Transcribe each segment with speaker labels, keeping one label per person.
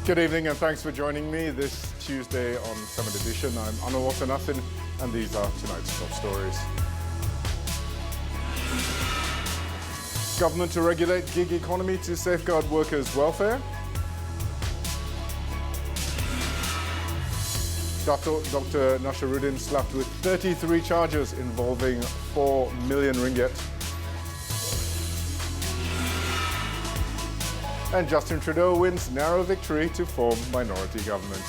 Speaker 1: Good evening and thanks for joining me this Tuesday on 7Edition. I'm Aanont Wathanasin and these are tonight's top stories. Government to regulate gig economy to safeguard workers' welfare. Dr. Nasharuddin slapped with 33 charges involving 4 million ringgit. And Justin Trudeau wins narrow victory to form minority government.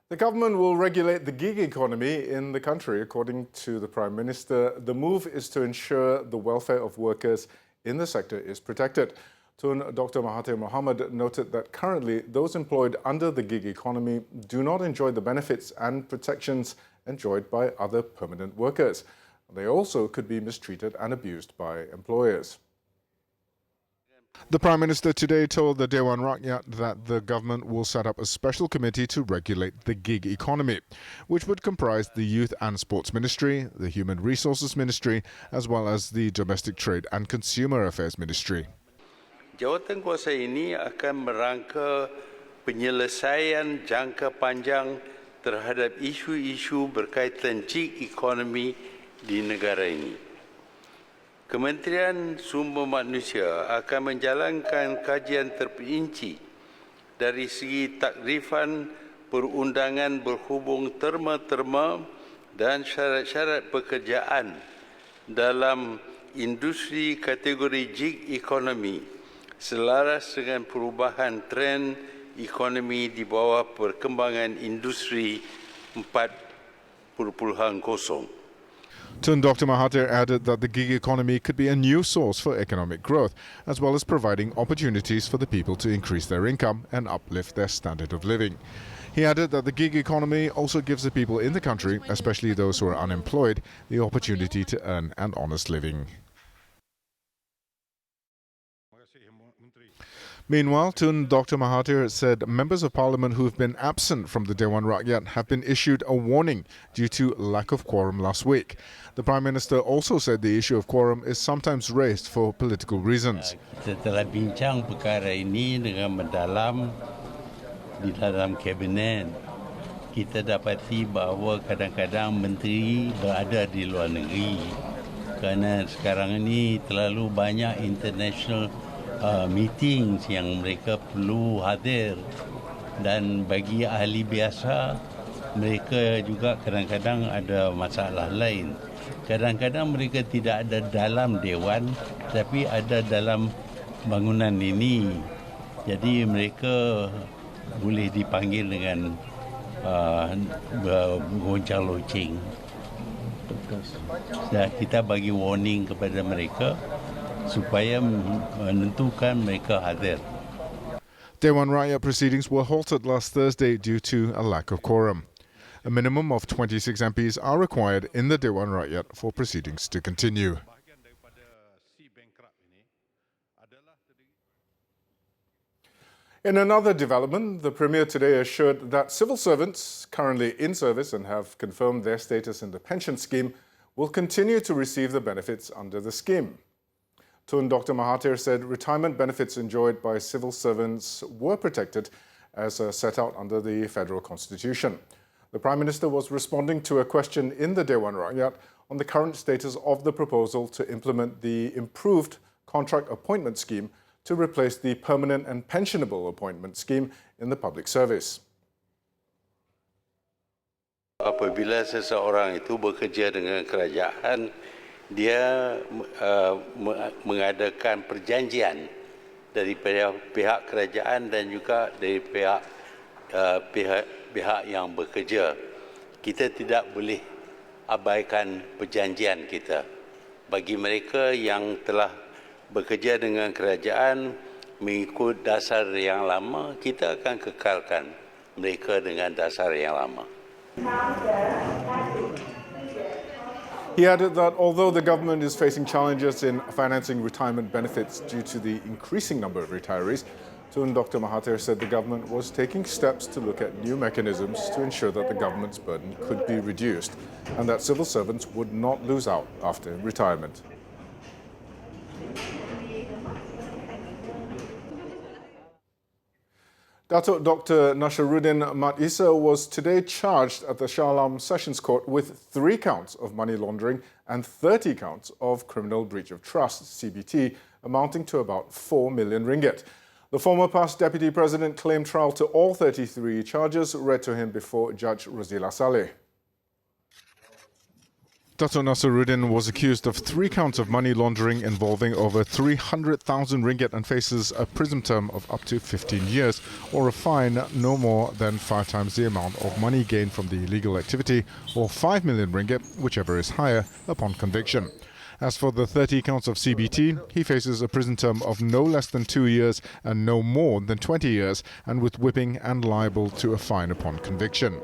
Speaker 1: The government will regulate the gig economy in the country. According to the Prime Minister, the move is to ensure the welfare of workers in the sector is protected. Tun Dr. Mahathir Mohamad noted that currently those employed under the gig economy do not enjoy the benefits and protections enjoyed by other permanent workers. They also could be mistreated and abused by employers. The Prime Minister today told the Dewan Rakyat that the government will set up a special committee to regulate the gig economy, which would comprise the Youth and Sports Ministry, the Human Resources Ministry, as well as the Domestic Trade and Consumer Affairs Ministry.
Speaker 2: Jawatankuasa ini akan merangka penyelesaian jangka panjang terhadap isu-isu berkaitan gig economy di negara ini. Kementerian Sumber Manusia akan menjalankan kajian terperinci dari segi takrifan perundangan berhubung terma-terma dan syarat-syarat pekerjaan dalam industri kategori gig economy selaras dengan perubahan trend ekonomi di bawah perkembangan industri 4.0.
Speaker 1: Tun Dr. Mahathir added that the gig economy could be a new source for economic growth, as well as providing opportunities for the people to increase their income and uplift their standard of living. He added that the gig economy also gives the people in the country, especially those who are unemployed, the opportunity to earn an honest living. Meanwhile, Tun Dr. Mahathir said members of parliament who have been absent from the Dewan Rakyat have been issued a warning due to lack of quorum last week. The Prime Minister also said the issue of quorum is sometimes raised for political reasons.
Speaker 3: Kita telah bincang perkara ini dengan mendalam di dalam kabinet. Kita dapati bahawa kadang-kadang menteri berada di luar negeri kerana sekarang ini terlalu banyak international meetings yang mereka perlu hadir, dan bagi ahli biasa mereka juga kadang-kadang ada masalah lain. Kadang-kadang mereka tidak ada dalam dewan tapi ada dalam bangunan ini, jadi mereka boleh dipanggil dengan goncang loceng. Kita bagi warning kepada mereka supaya menentukan mereka hadir.
Speaker 1: Dewan Rakyat proceedings were halted last Thursday due to a lack of quorum. A minimum of 26 MPs are required in the Dewan Rakyat for proceedings to continue. In another development, the Premier today assured that civil servants currently in service and have confirmed their status in the pension scheme will continue to receive the benefits under the scheme. Tun Dr. Mahathir said retirement benefits enjoyed by civil servants were protected as set out under the Federal Constitution. The Prime Minister was responding to a question in the Dewan Rakyat on the current status of the proposal to implement the improved contract appointment scheme to replace the permanent and pensionable appointment scheme in the public service.
Speaker 2: Apabila seseorang itu bekerja dengan kerajaan, dia mengadakan perjanjian dari pihak kerajaan dan juga dari pihak yang bekerja. Kita tidak boleh abaikan perjanjian kita. Bagi mereka yang telah bekerja dengan kerajaan mengikut dasar yang lama, kita akan kekalkan mereka dengan dasar yang lama.
Speaker 1: He added that although the government is facing challenges in financing retirement benefits due to the increasing number of retirees, Tun Dr. Mahathir said the government was taking steps to look at new mechanisms to ensure that the government's burden could be reduced and that civil servants would not lose out after retirement. Datuk Dr. Nasharuddin Mat Issa was today charged at the Shah Alam Sessions Court with 3 counts of money laundering and 30 counts of criminal breach of trust, CBT, amounting to about 4 million ringgit. The former past deputy president claimed trial to all 33 charges read to him before Judge Rosila Saleh. Dato' Nasruddin was accused of 3 counts of money laundering involving over 300,000 ringgit and faces a prison term of up to 15 years or a fine no more than 5 times the amount of money gained from the illegal activity or 5 million ringgit, whichever is higher, upon conviction. As for the 30 counts of CBT, he faces a prison term of no less than 2 years and no more than 20 years, and with whipping and liable to a fine upon conviction.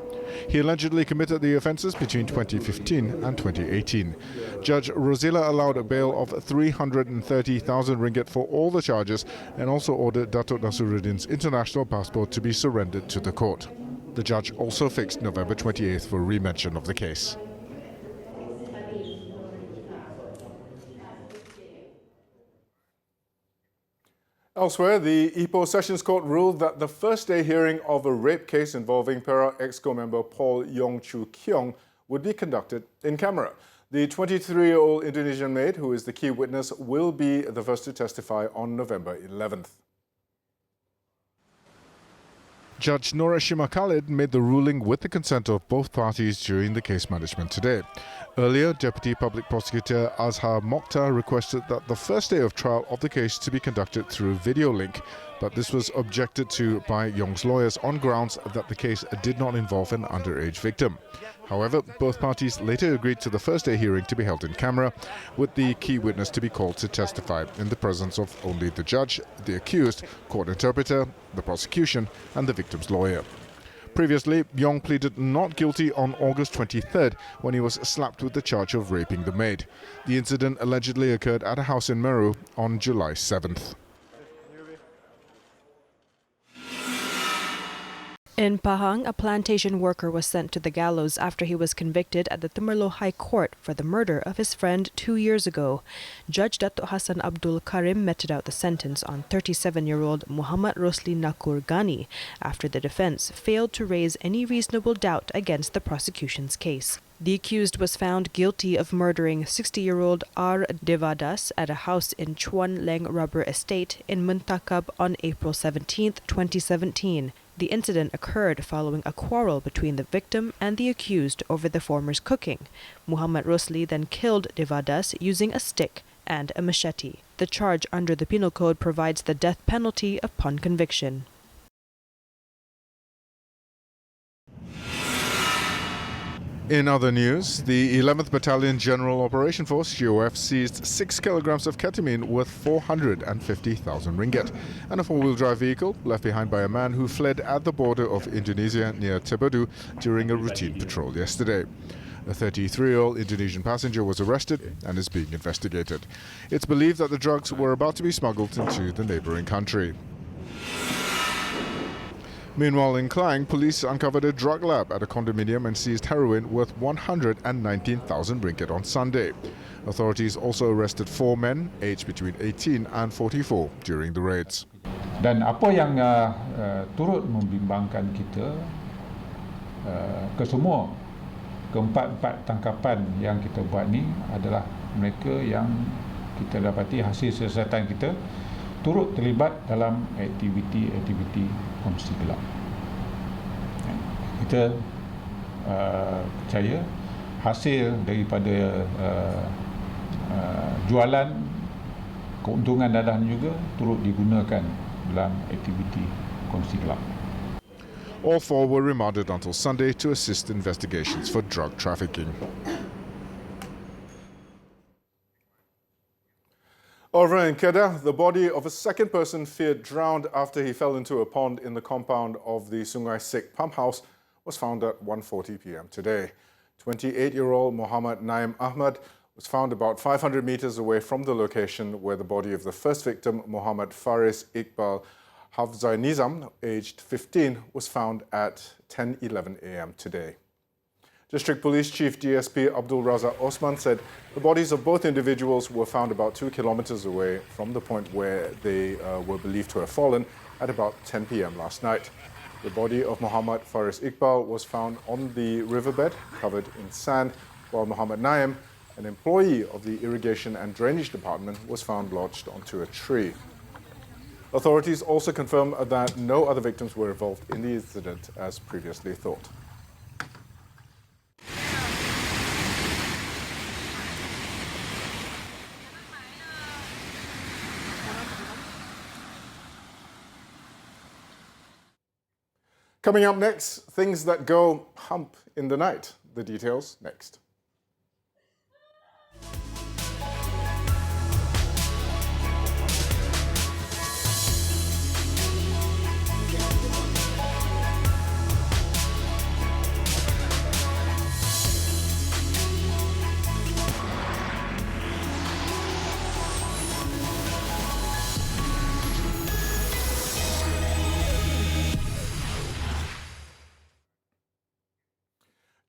Speaker 1: He allegedly committed the offences between 2015 and 2018. Judge Rosila allowed a bail of 330,000 ringgit for all the charges and also ordered Dato' Nasruddin's international passport to be surrendered to the court. The judge also fixed November 28th for remention of the case. Elsewhere, the Ipoh Sessions Court ruled that the first-day hearing of a rape case involving Perak Exco member Paul Yong Chu Keong would be conducted in camera. The 23-year-old Indonesian maid, who is the key witness, will be the first to testify on November 11th. Judge Norashima Khalid made the ruling with the consent of both parties during the case management today. Earlier, Deputy Public Prosecutor Azhar Mokhtar requested that the first day of trial of the case to be conducted through video link, but this was objected to by Yong's lawyers on grounds that the case did not involve an underage victim. However, both parties later agreed to the first-day hearing to be held in camera, with the key witness to be called to testify in the presence of only the judge, the accused, court interpreter, the prosecution and the victim's lawyer. Previously, Yong pleaded not guilty on August 23rd when he was slapped with the charge of raping the maid. The incident allegedly occurred at a house in Meru on July 7th.
Speaker 4: In Pahang, a plantation worker was sent to the gallows after he was convicted at the Temerloh High Court for the murder of his friend 2 years ago. Judge Datuk Hassan Abdul Karim meted out the sentence on 37-year-old Muhammad Rosli Nakur Ghani after the defence failed to raise any reasonable doubt against the prosecution's case. The accused was found guilty of murdering 60-year-old R. Devadas at a house in Chuan Leng Rubber Estate in Muntakab on April 17, 2017. The incident occurred following a quarrel between the victim and the accused over the former's cooking. Muhammad Rosli then killed Devadas using a stick and a machete. The charge under the Penal Code provides the death penalty upon conviction.
Speaker 1: In other news, the 11th Battalion General Operation Force GOF seized 6 kilograms of ketamine worth 450,000 ringgit and a 4-wheel drive vehicle left behind by a man who fled at the border of Indonesia near Tebedu during a routine patrol yesterday. A 33-year-old Indonesian passenger was arrested and is being investigated. It's believed that the drugs were about to be smuggled into the neighbouring country. Meanwhile, in Klang, police uncovered a drug lab at a condominium and seized heroin worth 119,000 ringgit on Sunday. Authorities also arrested 4 men, aged between 18 and 44, during the raids.
Speaker 5: Dan apa yang turut membimbangkan kita kesemua keempat-empat tangkapan yang kita buat ni adalah mereka yang kita dapati hasil siasatan kita turut terlibat dalam aktiviti-aktiviti kongsi gelap. Kita percaya hasil daripada jualan keuntungan dadah juga turut digunakan dalam aktiviti kongsi gelap.
Speaker 1: All 4 were remanded until Sunday to assist investigations for drug trafficking. Over in Kedah, the body of a second person feared drowned after he fell into a pond in the compound of the Sungai Sek pump house was found at 1:40 p.m. today. 28-year-old Muhammad Naim Ahmad was found about 500 meters away from the location where the body of the first victim, Muhammad Faris Iqbal Hafzainizam, aged 15, was found at 10:11 a.m. today. District Police Chief DSP Abdul Razak Osman said the bodies of both individuals were found about 2 kilometers away from the point where they were believed to have fallen at about 10 p.m. last night. The body of Muhammad Faris Iqbal was found on the riverbed, covered in sand, while Muhammad Naim, an employee of the Irrigation and Drainage Department, was found lodged onto a tree. Authorities also confirmed that no other victims were involved in the incident as previously thought. Coming up next, things that go hump in the night. The details next.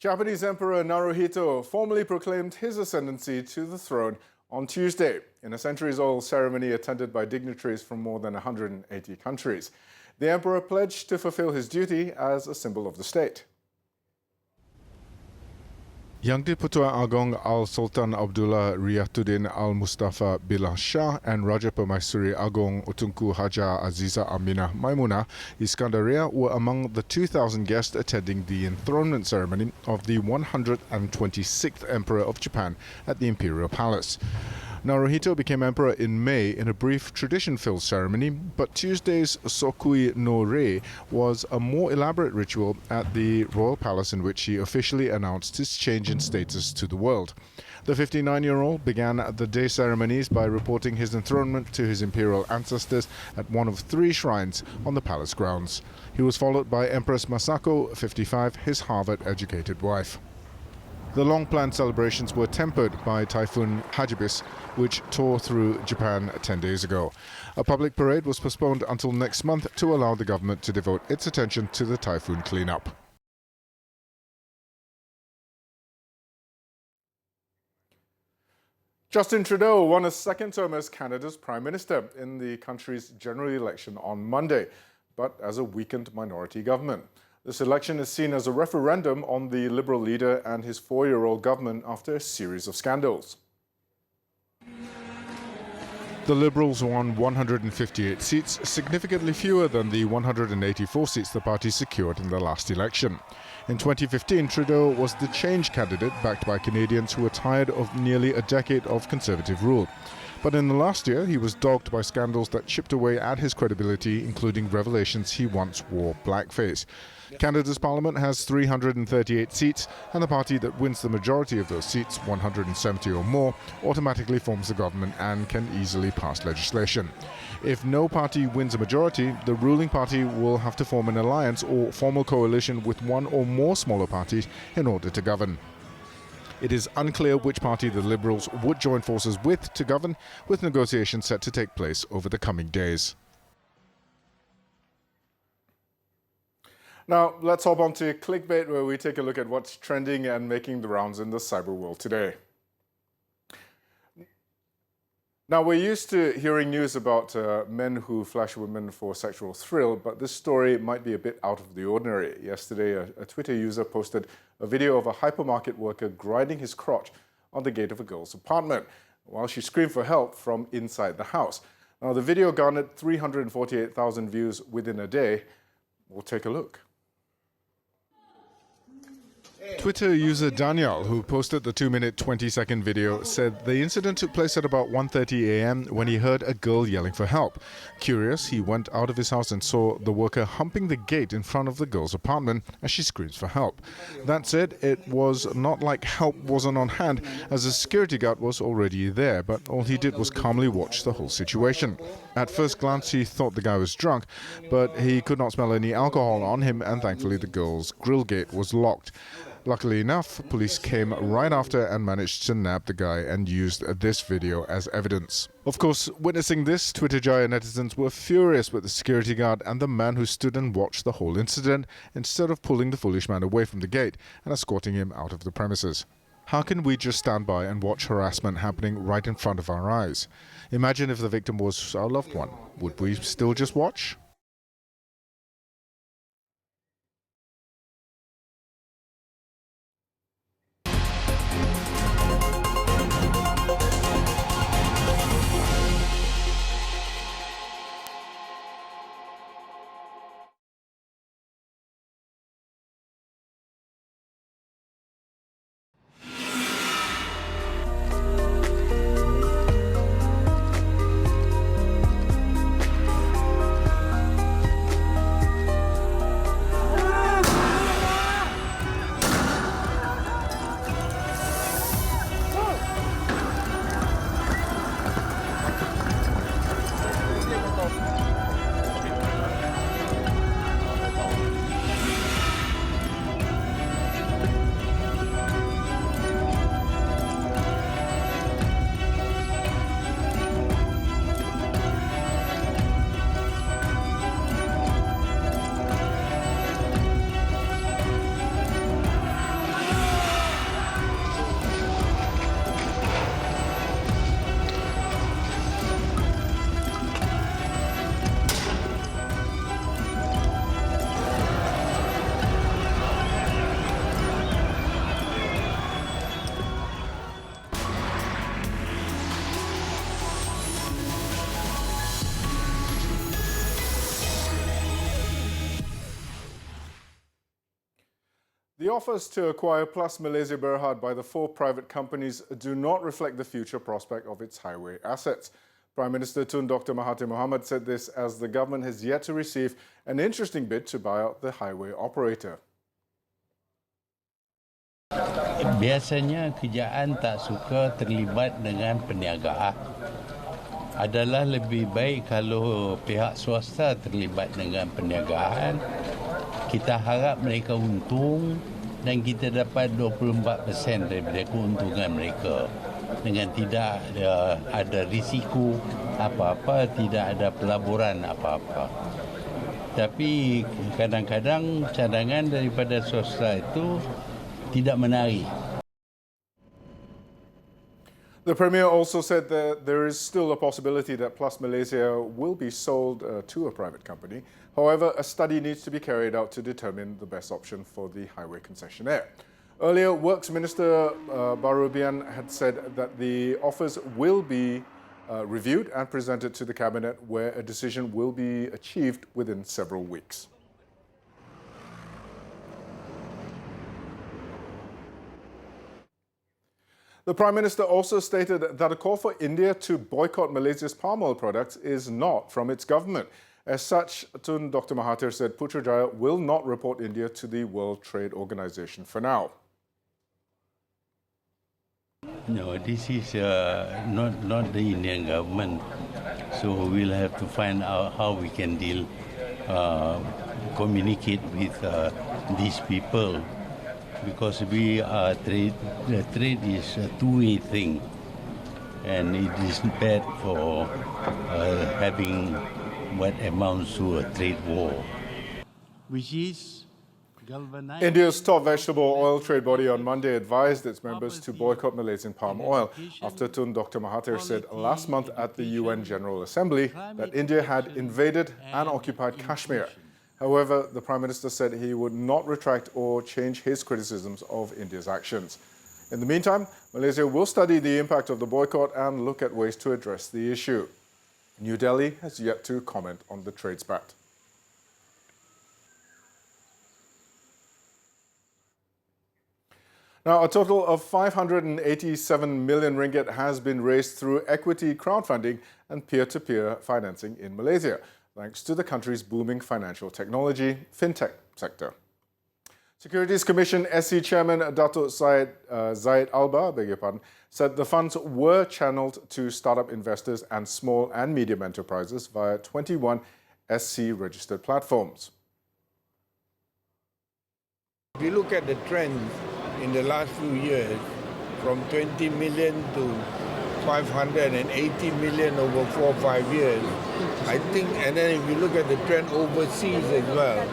Speaker 1: Japanese Emperor Naruhito formally proclaimed his ascendancy to the throne on Tuesday in a centuries-old ceremony attended by dignitaries from more than 180 countries. The emperor pledged to fulfill his duty as a symbol of the state. Yang di-Pertuan Agong Al-Sultan Abdullah Riyatuddin Al-Mustafa Billah Shah and Raja Permaisuri Agong Tunku Haja Aziza Aminah Maimunah Iskandaria were among the 2,000 guests attending the enthronement ceremony of the 126th Emperor of Japan at the Imperial Palace. Naruhito became emperor in May in a brief tradition-filled ceremony, but Tuesday's Sokui no Rei was a more elaborate ritual at the royal palace in which he officially announced his change in status to the world. The 59-year-old began the day ceremonies by reporting his enthronement to his imperial ancestors at one of 3 shrines on the palace grounds. He was followed by Empress Masako, 55, his Harvard-educated wife. The long-planned celebrations were tempered by Typhoon Hagibis, which tore through Japan 10 days ago. A public parade was postponed until next month to allow the government to devote its attention to the typhoon cleanup. Justin Trudeau won a second term as Canada's Prime Minister in the country's general election on Monday, but as a weakened minority government. This election is seen as a referendum on the Liberal leader and his 4-year-old government after a series of scandals. The Liberals won 158 seats, significantly fewer than the 184 seats the party secured in the last election. In 2015, Trudeau was the change candidate backed by Canadians who were tired of nearly a decade of Conservative rule. But in the last year, he was dogged by scandals that chipped away at his credibility, including revelations he once wore blackface. Canada's parliament has 338 seats, and the party that wins the majority of those seats, 170 or more, automatically forms the government and can easily pass legislation. If no party wins a majority, the ruling party will have to form an alliance or formal coalition with one or more smaller parties in order to govern. It is unclear which party the Liberals would join forces with to govern, with negotiations set to take place over the coming days. Now, let's hop on to Clickbait, where we take a look at what's trending and making the rounds in the cyber world today. Now, we're used to hearing news about men who flash women for sexual thrill, but this story might be a bit out of the ordinary. Yesterday, a Twitter user posted a video of a hypermarket worker grinding his crotch on the gate of a girl's apartment while she screamed for help from inside the house. Now, the video garnered 348,000 views within a day. We'll take a look. Twitter user Daniel, who posted the 2-minute 20-second video, said the incident took place at about 1:30 a.m. when he heard a girl yelling for help. Curious, he went out of his house and saw the worker humping the gate in front of the girl's apartment as she screams for help. That said, it was not like help wasn't on hand, as a security guard was already there, but all he did was calmly watch the whole situation. At first glance, he thought the guy was drunk, but he could not smell any alcohol on him, and thankfully the girl's grill gate was locked. Luckily enough, police came right after and managed to nab the guy and used this video as evidence. Of course, witnessing this, Twitter Jaya netizens were furious with the security guard and the man who stood and watched the whole incident instead of pulling the foolish man away from the gate and escorting him out of the premises. How can we just stand by and watch harassment happening right in front of our eyes? Imagine if the victim was our loved one. Would we still just watch? The offers to acquire Plus Malaysia Berhad by the 4 private companies do not reflect the future prospect of its highway assets. Prime Minister Tun Dr. Mahathir Mohamad said this as the government has yet to receive an interesting bid to buy out the highway operator.
Speaker 3: Biasanya kerajaan tak suka terlibat dengan perniagaan. Adalah lebih baik kalau pihak swasta terlibat dengan perniagaan. Kita harap mereka untung dan kita dapat 24% daripada keuntungan mereka dengan tidak ada risiko apa-apa, tidak ada pelaburan apa-apa. Tapi kadang-kadang cadangan daripada swasta itu tidak menarik.
Speaker 1: The Premier also said that there is still a possibility that Plus Malaysia will be sold to a private company. However, a study needs to be carried out to determine the best option for the highway concessionaire. Earlier, Works Minister Barubian had said that the offers will be reviewed and presented to the Cabinet, where a decision will be achieved within several weeks. The Prime Minister also stated that a call for India to boycott Malaysia's palm oil products is not from its government. As such, Tun Dr. Mahathir said Putrajaya will not report India to the World Trade Organization for now.
Speaker 3: No, this is not the Indian government. So we'll have to find out how we can communicate with these people. Because we are trade is a two-way thing, and it is bad for having what amounts to a trade war, which is galvanized.
Speaker 1: India's top vegetable oil trade body on Monday advised its members to boycott Malaysian palm oil after Tun Dr. Mahathir said last month at the UN General Assembly that India had invaded and occupied Kashmir. However, the Prime Minister said he would not retract or change his criticisms of India's actions. In the meantime, Malaysia will study the impact of the boycott and look at ways to address the issue. New Delhi has yet to comment on the trade spat. Now, a total of 587 million ringgit has been raised through equity crowdfunding and peer-to-peer financing in Malaysia, thanks to the country's booming financial technology, fintech sector. Securities Commission SC Chairman Datuk Zaid Alba, said the funds were channeled to startup investors and small and medium enterprises via 21 SC-registered platforms.
Speaker 6: If you look at the trends in the last few years, from 20 million to 580 million over 4 or 5 years, I think, and then if you look at the trend overseas as well,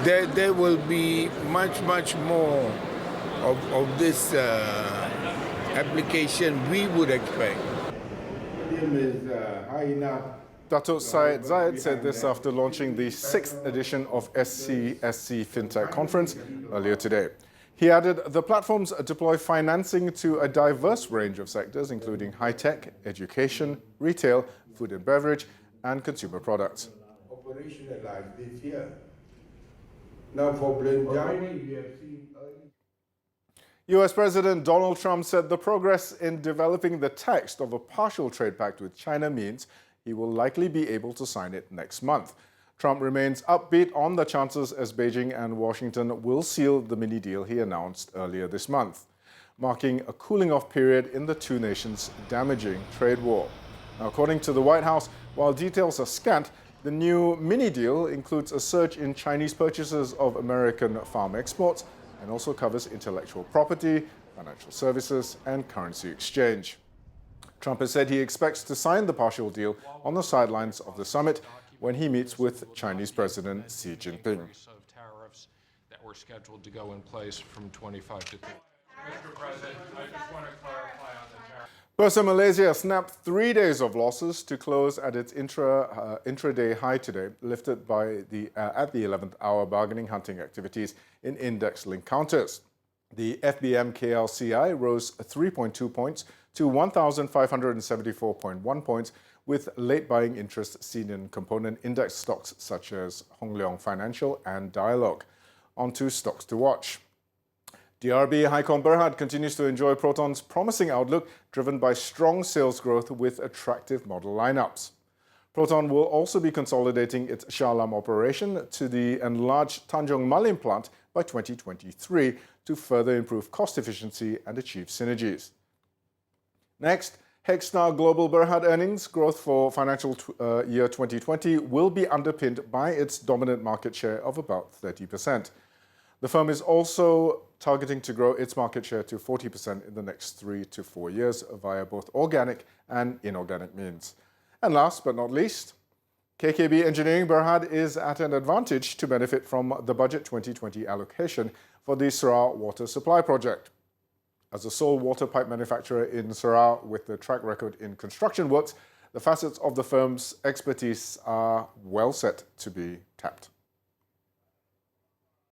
Speaker 6: there will be much more of this application we would expect. Is high enough.
Speaker 1: Datuk Syed Zayed said this after launching the 6th edition of SC FinTech Conference earlier today. He added the platforms deploy financing to a diverse range of sectors, including high-tech, education, retail, food and beverage, and consumer products.
Speaker 6: Operationalized this year. Now for Belanjani, we have seen early.
Speaker 1: US President Donald Trump said the progress in developing the text of a partial trade pact with China means he will likely be able to sign it next month. Trump remains upbeat on the chances as Beijing and Washington will seal the mini deal he announced earlier this month, marking a cooling-off period in the two nations' damaging trade war. Now, according to the White House, while details are scant, the new mini deal includes a surge in Chinese purchases of American farm exports and also covers intellectual property, financial services, and currency exchange. Trump has said he expects to sign the partial deal on the sidelines of the summit when he meets with Chinese President Xi Jinping.
Speaker 7: Tariffs that were scheduled to go in place from 25 to 30. Mr. President, I just want to clarify on the tariff.
Speaker 1: Bursa Malaysia snapped 3 days of losses to close at its intraday high today, lifted by at the 11th hour bargaining hunting activities in index-linked counters. The FBM KLCI rose 3.2 points to 1,574.1 points, with late buying interest seen in component index stocks such as Hong Leong Financial and Dialog. On to stocks to watch. DRB Haikon Berhad continues to enjoy Proton's promising outlook, driven by strong sales growth with attractive model lineups. Proton will also be consolidating its Shah Alam operation to the enlarged Tanjung Malim plant by 2023 to further improve cost efficiency and achieve synergies. Next, Hexstar Global Berhad earnings growth for financial year 2020 will be underpinned by its dominant market share of about 30%. The firm is also targeting to grow its market share to 40% in the next 3 to 4 years via both organic and inorganic means. And last but not least, KKB Engineering Berhad is at an advantage to benefit from the Budget 2020 allocation for the Sarawak Water Supply Project. As a sole water pipe manufacturer in Sarawak with a track record in construction works, the facets of the firm's expertise are well set to be tapped.